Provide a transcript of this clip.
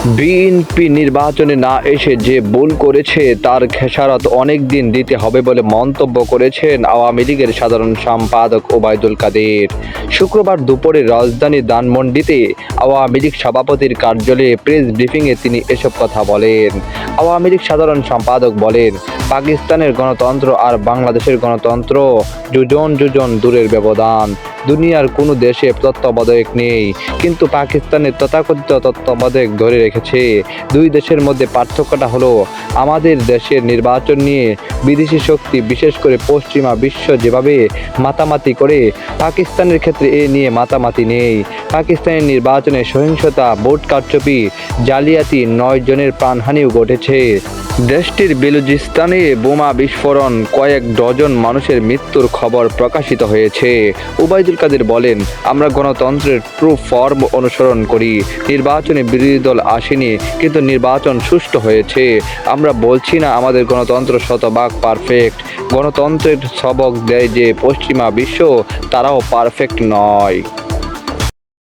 BNP নির্বাচনে না এসে যে ভুল করেছে তার খেসারত অনেক দিন দিতে হবে বলে মন্তব্য করেছেন আওয়ামী লীগের সাধারণ সম্পাদক ওবায়দুল কাদের। শুক্রবার দুপুরে রাজধানীর ধানমন্ডিতে আওয়ামী লীগ সভাপতির কার্যালয়ে প্রেস ব্রিফিংয়ে তিনি এসব কথা বলেন। আওয়ামী লীগ সাধারণ সম্পাদক বলেন, পাকিস্তানের গণতন্ত্র আর বাংলাদেশের গণতন্ত্র যোজন যোজন দূরের ব্যবধান। দুনিয়ার কোনো দেশে তত্ত্বাবধায়ক নেই, কিন্তু পাকিস্তানের তথাকথিত তত্ত্বাবধায়ক ধরে রেখেছে। দুই দেশের মধ্যে পার্থক্যটা হলো, আমাদের দেশের নির্বাচন নিয়ে বিদেশি শক্তি, বিশেষ করে পশ্চিমা বিশ্ব যেভাবে মাতামাতি করে, পাকিস্তানের ক্ষেত্রে এ নিয়ে মাতামাতি নেই। পাকিস্তানের নির্বাচনে সহিংসতা, ভোট কারচুপি, জালিয়াতি, 9 জনের প্রাণহানিও ঘটেছে। দেশটির বেলুচিস্তানে বোমা বিস্ফোরণ, কয়েক ডজন মানুষের মৃত্যুর খবর প্রকাশিত হয়েছে। ওবায়দুল কাদের বলেন, আমরা গণতন্ত্রের ট্রু ফর্ম অনুসরণ করি। নির্বাচনে বিরোধী দল আসেনি, কিন্তু নির্বাচন সুষ্ঠু হয়েছে। আমরা বলছি না আমাদের গণতন্ত্র শতভাগ পারফেক্ট। গণতন্ত্রের সবক দেয় যে পশ্চিমা বিশ্ব, তারাও পারফেক্ট নয়।